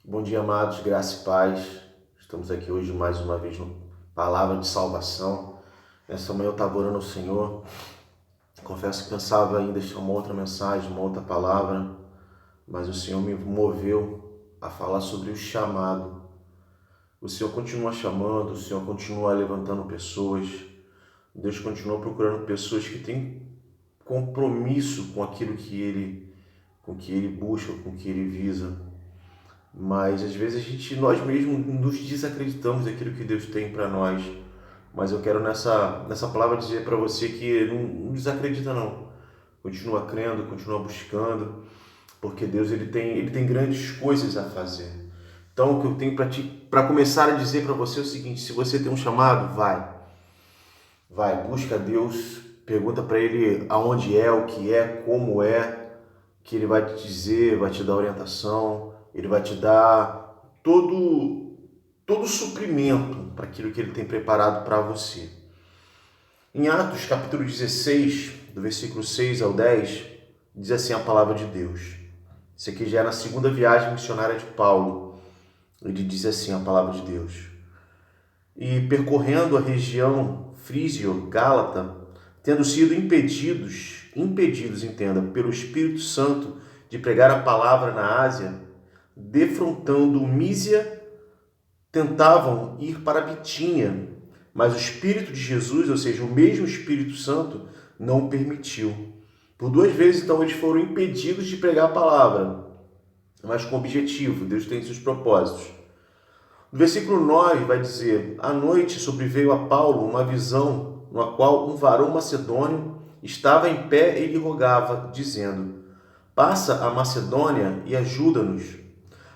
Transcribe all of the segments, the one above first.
Bom dia, amados, graça e paz. Estamos aqui hoje mais uma vez no Palavra de Salvação. Nessa manhã eu estava orando ao Senhor. Confesso que pensava em deixar uma outra mensagem, uma outra palavra, mas o Senhor me moveu a falar sobre o chamado. O Senhor continua chamando, o Senhor continua levantando pessoas. Deus continua procurando pessoas que têm compromisso com que Ele busca, com que Ele visa. Mas às vezes nós mesmos nos desacreditamos daquilo que Deus tem para nós. Mas eu quero nessa palavra dizer para você que não desacredita não. Continua crendo, continua buscando, porque Deus ele tem grandes coisas a fazer. Então o que eu tenho para começar a dizer para você é o seguinte: se você tem um chamado, vai, busca Deus, pergunta para Ele aonde é, o que é, como é, que Ele vai te dizer, vai te dar orientação, Ele vai te dar todo o suprimento para aquilo que Ele tem preparado para você. Em Atos, capítulo 16, do versículo 6 ao 10, diz assim a palavra de Deus. Isso aqui já é na segunda viagem missionária de Paulo. Ele diz assim a palavra de Deus. E percorrendo a região frísio-gálata, tendo sido impedidos, entenda, pelo Espírito Santo de pregar a palavra na Ásia, defrontando Mísia, tentavam ir para Bitínia, mas o Espírito de Jesus, ou seja, o mesmo Espírito Santo, não o permitiu. Por 2 vezes, então, eles foram impedidos de pregar a palavra, mas com objetivo. Deus tem seus propósitos. No versículo 9 vai dizer: à noite sobreveio a Paulo uma visão, na qual um varão macedônio estava em pé e lhe rogava, dizendo: passa a Macedônia e ajuda-nos.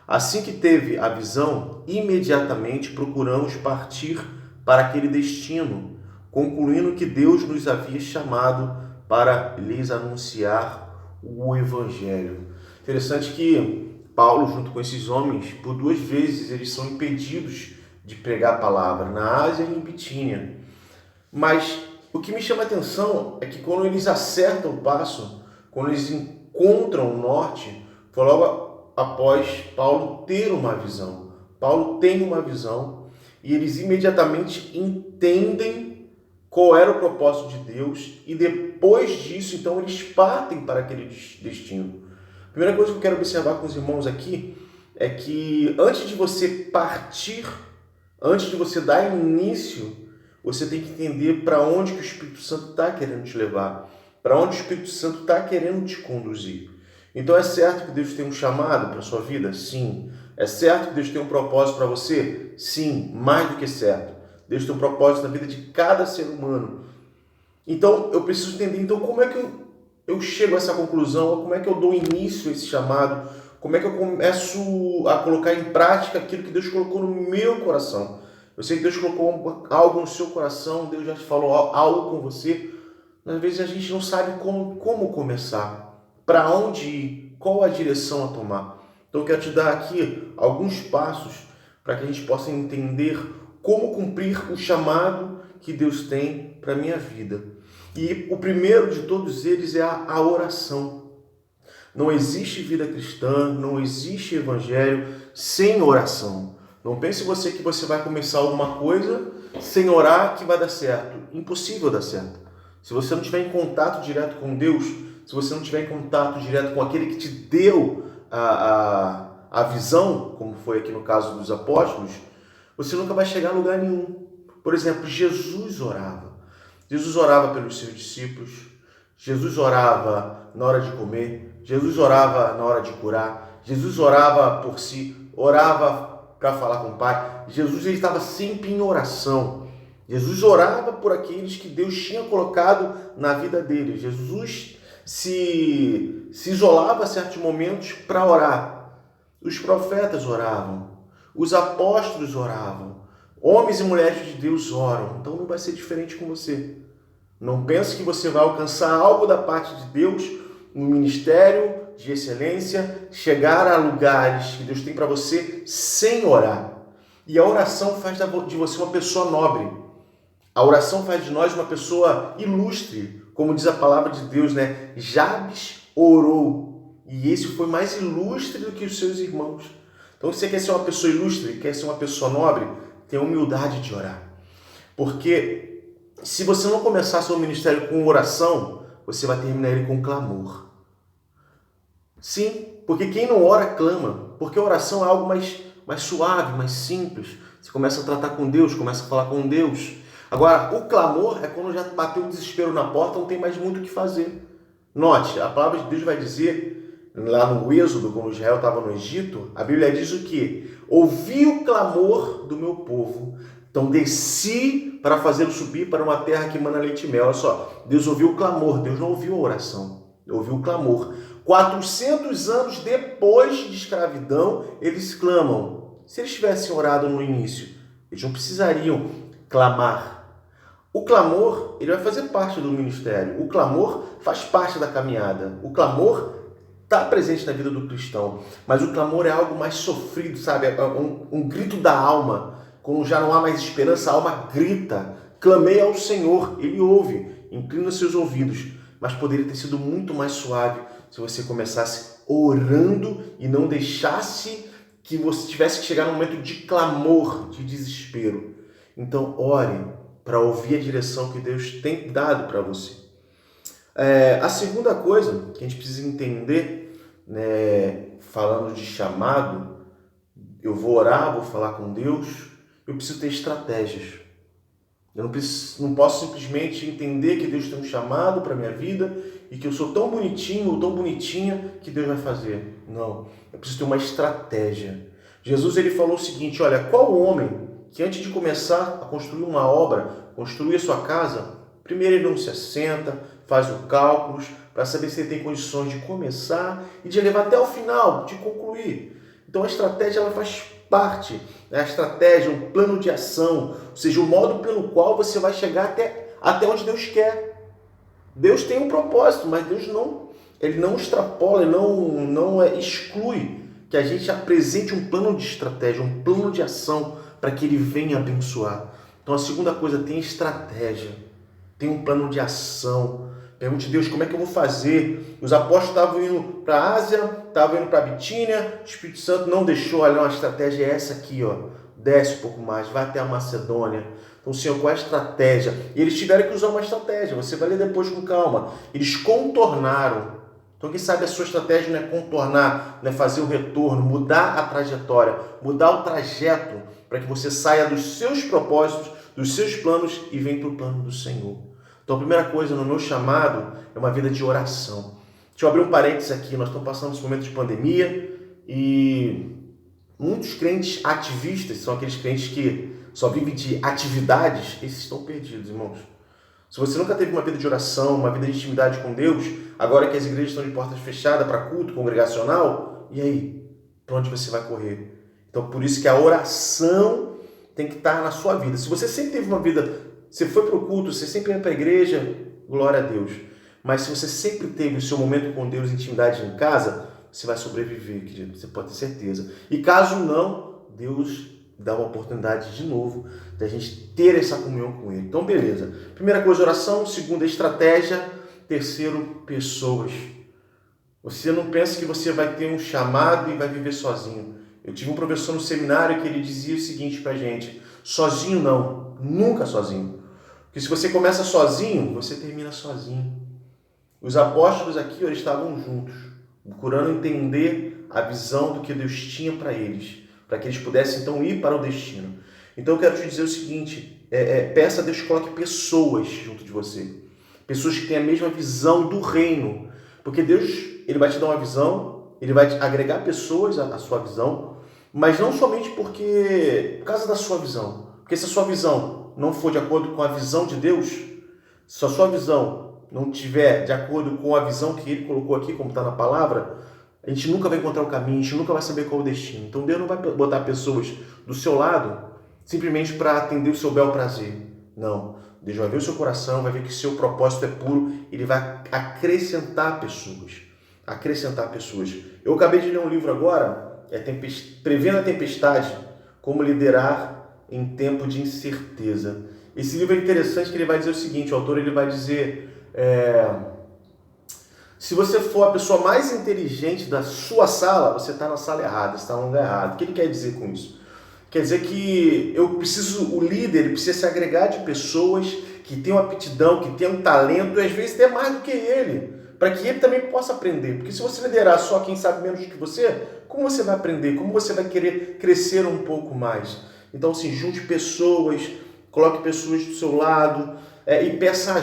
Assim que teve a visão, imediatamente procuramos partir para aquele destino, concluindo que Deus nos havia chamado para lhes anunciar o Evangelho. Interessante que Paulo, junto com esses homens, por 2 vezes eles são impedidos de pregar a palavra, na Ásia e em Bitínia. Mas o que me chama a atenção é que quando eles acertam o passo, quando eles encontram o norte, foi logo após Paulo ter uma visão. Paulo tem uma visão e eles imediatamente entendem qual era o propósito de Deus e depois disso, então, eles partem para aquele destino. A primeira coisa que eu quero observar com os irmãos aqui é que antes de você partir, antes de você dar início, você tem que entender para onde que o Espírito Santo está querendo te levar, para onde o Espírito Santo está querendo te conduzir. Então é certo que Deus tem um chamado para a sua vida? Sim. É certo que Deus tem um propósito para você? Sim, mais do que certo. Deus tem um propósito na vida de cada ser humano. Então eu preciso entender, então como é que eu chego a essa conclusão, como é que eu dou início a esse chamado, como é que eu começo a colocar em prática aquilo que Deus colocou no meu coração. Eu sei que Deus colocou algo no seu coração, Deus já te falou algo com você, mas às vezes a gente não sabe como começar, para onde ir, qual a direção a tomar. Então eu quero te dar aqui alguns passos para que a gente possa entender como cumprir o chamado que Deus tem para a minha vida. E o primeiro de todos eles é a oração. Não existe vida cristã, não existe evangelho sem oração. Não pense você que você vai começar alguma coisa sem orar que vai dar certo. Impossível dar certo. Se você não estiver em contato direto com Deus, se você não estiver em contato direto com aquele que te deu a visão, como foi aqui no caso dos apóstolos, você nunca vai chegar a lugar nenhum. Por exemplo, Jesus orava. Jesus orava pelos seus discípulos. Jesus orava na hora de comer. Jesus orava na hora de curar. Jesus orava por si. Orava para falar com o Pai. Jesus ele estava sempre em oração. Jesus orava por aqueles que Deus tinha colocado na vida dele. Jesus se isolava a certos momentos para orar. Os profetas oravam. Os apóstolos oravam. Homens e mulheres de Deus oram. Então não vai ser diferente com você. Não pense que você vai alcançar algo da parte de Deus no ministério de excelência, chegar a lugares que Deus tem para você sem orar. E a oração faz de você uma pessoa nobre. A oração faz de nós uma pessoa ilustre, como diz a palavra de Deus, né? Jabes orou. E esse foi mais ilustre do que os seus irmãos. Então, se você quer ser uma pessoa ilustre, quer ser uma pessoa nobre, tenha humildade de orar. Porque se você não começar seu ministério com oração, você vai terminar ele com clamor. Sim, porque quem não ora, clama. Porque a oração é algo mais suave, mais simples. Você começa a tratar com Deus, começa a falar com Deus. Agora, o clamor é quando já bateu o desespero na porta, não tem mais muito o que fazer. Note, a palavra de Deus vai dizer, lá no Êxodo, quando Israel estava no Egito, a Bíblia diz o quê? Ouvi o clamor do meu povo, então desci para fazê-lo subir para uma terra que emana leite e mel. Olha só, Deus ouviu o clamor, Deus não ouviu a oração, ouviu o clamor. 400 anos depois de escravidão, eles clamam. Se eles tivessem orado no início, eles não precisariam clamar. O clamor, ele vai fazer parte do ministério. O clamor faz parte da caminhada. O clamor está presente na vida do cristão. Mas o clamor é algo mais sofrido, sabe? É um grito da alma. Quando já não há mais esperança, a alma grita. Clamei ao Senhor, Ele ouve, inclina seus ouvidos. Mas poderia ter sido muito mais suave se você começasse orando e não deixasse que você tivesse que chegar num momento de clamor, de desespero. Então, ore para ouvir a direção que Deus tem dado para você. A segunda coisa que a gente precisa entender, falando de chamado, eu vou orar, vou falar com Deus, eu preciso ter estratégias. Eu não posso simplesmente entender que Deus tem um chamado para a minha vida e que eu sou tão bonitinho ou tão bonitinha que Deus vai fazer. Não, eu preciso ter uma estratégia. Jesus ele falou o seguinte, olha, qual homem que antes de começar a construir uma obra, construir a sua casa, primeiro ele não se assenta, faz os cálculos para saber se ele tem condições de começar e de levar até o final, de concluir. Então a estratégia ela faz parte, a estratégia, um plano de ação, ou seja, o modo pelo qual você vai chegar até onde Deus quer. Deus tem um propósito, mas Deus ele não extrapola, ele não exclui que a gente apresente um plano de estratégia, um plano de ação para que Ele venha abençoar. Então a segunda coisa, tem estratégia, tem um plano de ação. Pergunte a Deus, como é que eu vou fazer? Os apóstolos estavam indo para a Ásia, estavam indo para a Bitínia, o Espírito Santo não deixou, olha, uma estratégia é essa aqui, ó. Desce um pouco mais, vai até a Macedônia. Então, Senhor, qual é a estratégia? E eles tiveram que usar uma estratégia, você vai ler depois com calma. Eles contornaram. Então, quem sabe a sua estratégia não é contornar, não é fazer o retorno, mudar a trajetória, mudar o trajeto, para que você saia dos seus propósitos, dos seus planos e venha para o plano do Senhor. Então, a primeira coisa no meu chamado é uma vida de oração. Deixa eu abrir um parênteses aqui. Nós estamos passando esse momento de pandemia e muitos crentes ativistas, são aqueles crentes que só vivem de atividades, esses estão perdidos, irmãos. Se você nunca teve uma vida de oração, uma vida de intimidade com Deus, agora que as igrejas estão de portas fechadas para culto congregacional, e aí? Para onde você vai correr? Então, por isso que a oração tem que estar na sua vida. Se você sempre teve uma vida... Você foi para o culto, você sempre ia para a igreja, glória a Deus. Mas se você sempre teve o seu momento com Deus, intimidade em casa, você vai sobreviver, querido, você pode ter certeza. E caso não, Deus dá uma oportunidade de novo da gente ter essa comunhão com Ele. Então, beleza. Primeira coisa, oração. Segunda, estratégia. Terceiro, pessoas. Você não pensa que você vai ter um chamado e vai viver sozinho. Eu tive um professor no seminário que ele dizia o seguinte pra gente: sozinho não, nunca sozinho. Porque se você começa sozinho, você termina sozinho. Os apóstolos aqui, eles estavam juntos, procurando entender a visão do que Deus tinha para eles, para que eles pudessem então ir para o destino. Então eu quero te dizer o seguinte, peça a Deus que coloque pessoas junto de você, pessoas que têm a mesma visão do reino, porque Deus ele vai te dar uma visão, ele vai te agregar pessoas à sua visão, mas não somente por causa da sua visão, porque se a sua visão não for de acordo com a visão de Deus, se a sua visão não estiver de acordo com a visão que Ele colocou aqui, como está na palavra, a gente nunca vai encontrar o caminho, a gente nunca vai saber qual é o destino. Então Deus não vai botar pessoas do seu lado simplesmente para atender o seu bel prazer. Não. Deus vai ver o seu coração, vai ver que o seu propósito é puro, Ele vai acrescentar pessoas. Acrescentar pessoas. Eu acabei de ler um livro agora, Prevendo a Tempestade, Como Liderar em Tempo de Incerteza. Esse livro é interessante que ele vai dizer o seguinte, o autor ele vai dizer... Se você for a pessoa mais inteligente da sua sala, você está na sala errada, você está no lugar errado. O que ele quer dizer com isso? Quer dizer que o líder ele precisa se agregar de pessoas que tenham aptidão, que tenham talento, e às vezes até mais do que ele, para que ele também possa aprender. Porque se você liderar só quem sabe menos do que você, como você vai aprender? Como você vai querer crescer um pouco mais? Então, assim, junte pessoas, coloque pessoas do seu lado, e peça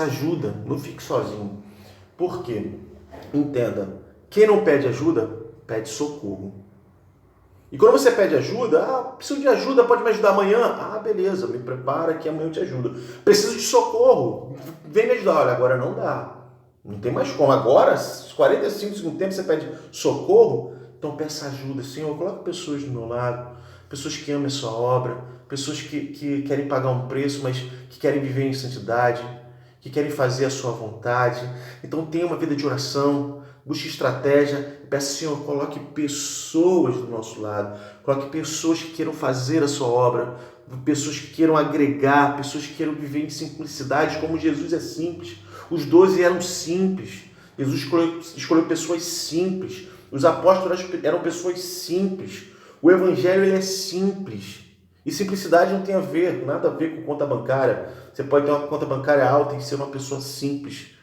ajuda. Não fique sozinho. Por quê? Entenda, quem não pede ajuda, pede socorro. E quando você pede ajuda, preciso de ajuda, pode me ajudar amanhã? Beleza, me prepara que amanhã eu te ajudo. Preciso de socorro, vem me ajudar. Olha, agora não dá. Não tem mais como. Agora, 45 segundos tempo, você pede socorro, então peça ajuda. Senhor, coloque pessoas do meu lado, pessoas que amem a sua obra, pessoas que querem pagar um preço, mas que querem viver em santidade, que querem fazer a sua vontade. Então tenha uma vida de oração, busque estratégia, peça, Senhor, coloque pessoas do nosso lado, coloque pessoas que queiram fazer a sua obra, pessoas que queiram agregar, pessoas que queiram viver em simplicidade, como Jesus é simples. Os 12 eram simples, Jesus escolheu pessoas simples, os apóstolos eram pessoas simples, o evangelho ele é simples. E simplicidade não tem nada a ver com conta bancária. Você pode ter uma conta bancária alta e ser uma pessoa simples.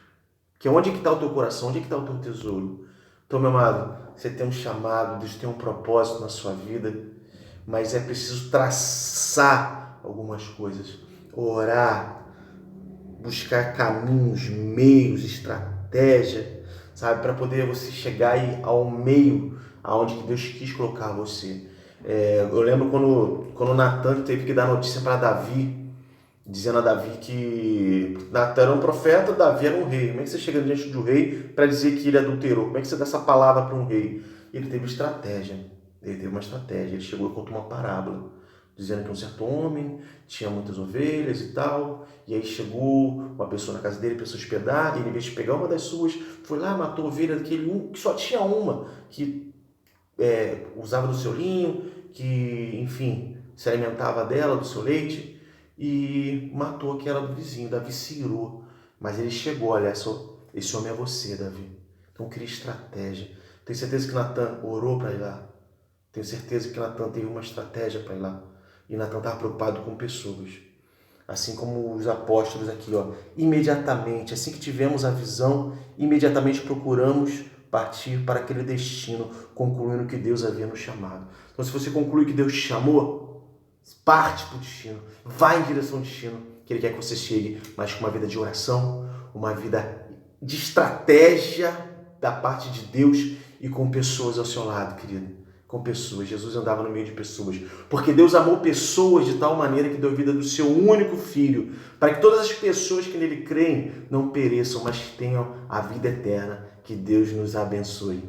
Que onde é que está o teu coração? Onde é que está o teu tesouro? Então, meu amado, você tem um chamado, Deus tem um propósito na sua vida, mas é preciso traçar algumas coisas, orar, buscar caminhos, meios, estratégia, sabe, para poder você chegar aí ao meio aonde que Deus quis colocar você. Eu lembro quando Natan teve que dar notícia para Davi, dizendo a Davi que Natan era um profeta, Davi era um rei. Como é que você chega diante de um rei para dizer que ele adulterou? Como é que você dá essa palavra para um rei? Ele teve uma estratégia. Ele chegou e contou uma parábola, dizendo que um certo homem tinha muitas ovelhas e tal, e aí chegou uma pessoa na casa dele para se hospedar, e ele, em vez de pegar uma das suas, foi lá, matou a ovelha daquele um, que só tinha uma, que usava do seu linho, que, enfim, se alimentava dela, do seu leite, e matou aquela do vizinho. Davi se irou, mas ele chegou, olha, esse homem é você, Davi. Então cria estratégia. Tenho certeza que Natan orou para ir lá. Tenho certeza que Natan teve uma estratégia para ir lá. E Natan estava preocupado com pessoas. Assim como os apóstolos aqui, imediatamente, assim que tivemos a visão, imediatamente procuramos partir para aquele destino, concluindo que Deus havia nos chamado. Então, se você conclui que Deus te chamou, parte para o destino, vai em direção ao destino que Ele quer que você chegue, mas com uma vida de oração, uma vida de estratégia da parte de Deus e com pessoas ao seu lado, querido. Com pessoas. Jesus andava no meio de pessoas, porque Deus amou pessoas de tal maneira que deu a vida do seu único Filho, para que todas as pessoas que nele creem não pereçam, mas tenham a vida eterna. Que Deus nos abençoe.